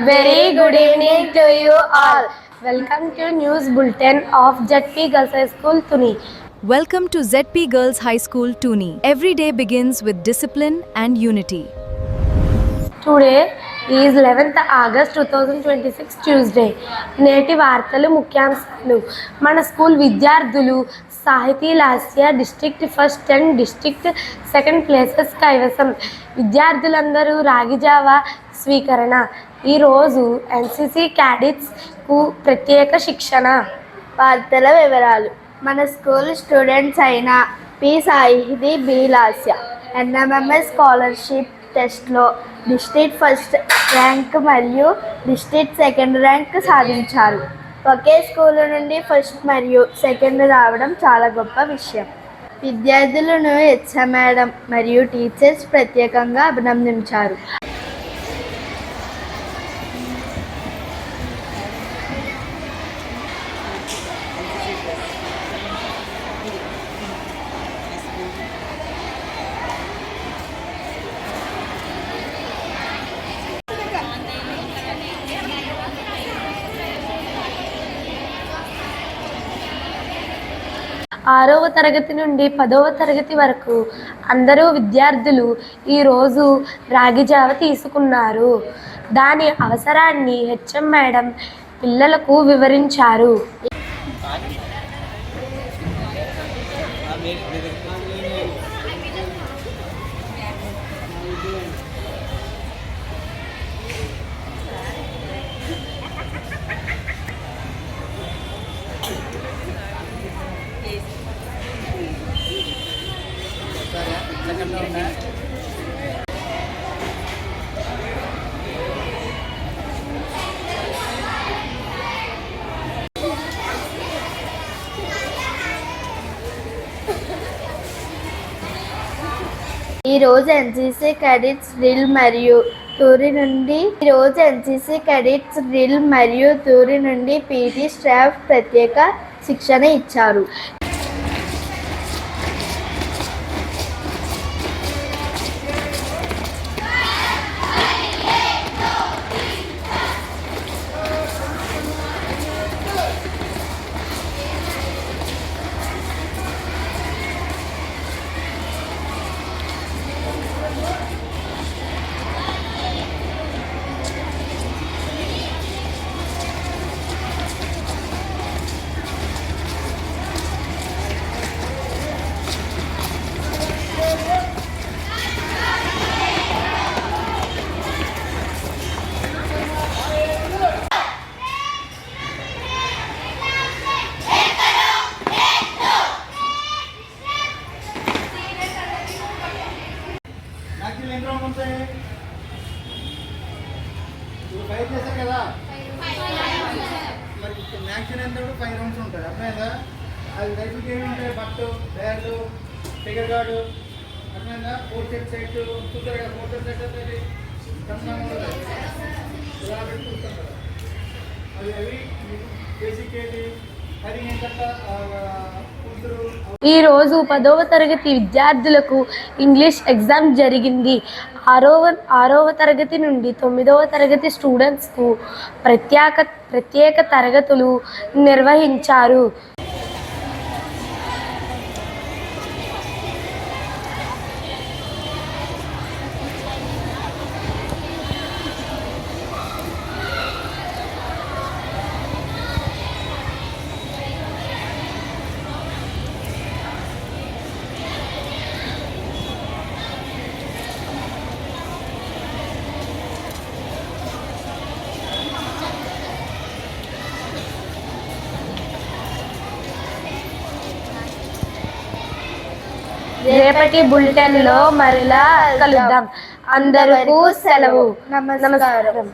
Very good evening to you all. Welcome to News Bulletin of ZP Girls High School, Tuni. Welcome to ZP Girls High School, Tuni. Every day begins with discipline and unity. Today is 11th August 2026 Tuesday. నేటి వార్తలు ముఖ్యాంశాలు. మన school విద్యార్థులు సాహితీ Lasya district first and district second places కైవసం. విద్యార్థులందరూ రాగిజావా స్వీకరణ. ఈరోజు ఎన్సిసి క్యాడెట్స్కు ప్రత్యేక శిక్షణ. వార్తల వివరాలు. మన స్కూల్ స్టూడెంట్స్ అయిన P Sahithi B Lasya NMMS scholarship టెస్ట్లో డిస్ట్రిక్ట్ ఫస్ట్ ర్యాంక్ మరియు డిస్ట్రిక్ట్ సెకండ్ ర్యాంక్ సాధించారు. ఒకే స్కూల్ నుండి ఫస్ట్ మరియు సెకండ్ రావడం చాలా గొప్ప విషయం. విద్యార్థులను హెచ్ఎం మేడం మరియు టీచర్స్ ప్రత్యేకంగా అభినందించారు. ఆరవ తరగతి నుండి 10వ తరగతి వరకు అందరూ విద్యార్థులు ఈరోజు రాగిజావ తీసుకున్నారు. దాని అవసరాన్ని హెచ్ఎం మేడం పిల్లలకు వివరించారు. ఈరోజు ఎన్సిసి క్యాడెట్స్ డ్రిల్ మరియు టూరి నుండి పీటీ స్టాఫ్ ప్రత్యేక శిక్షణ ఇచ్చారు. ఫైవ్ చేశారు కదా, మరి మ్యాక్సిమం ఎంత 5 రౌండ్స్ ఉంటుంది. అర్థమైందా? అది రైతులకి ఏమి ఉంటాయి, బట్టు, బ్యాట్లు, ఫిగర్ గార్డు, అర్థమైందా? 4 సెట్ సెట్ చూస్తారు కదా, 4 సెట్ అవుతుంది. ఇలా పెట్టి చూస్తాం కదా, అవి బేసిక్ ఏంటి, అది ఏంటంటే ఈరోజు 10వ తరగతి విద్యార్థులకు ఇంగ్లీష్ ఎగ్జామ్ జరిగింది. ఆరవ తరగతి నుండి 9వ తరగతి స్టూడెంట్స్కు ప్రత్యేక తరగతులు నిర్వహించారు. రేపటి బులెటిన్లో మరలా కలుద్దాం. అందరికీ సెలవు. నమస్కారం.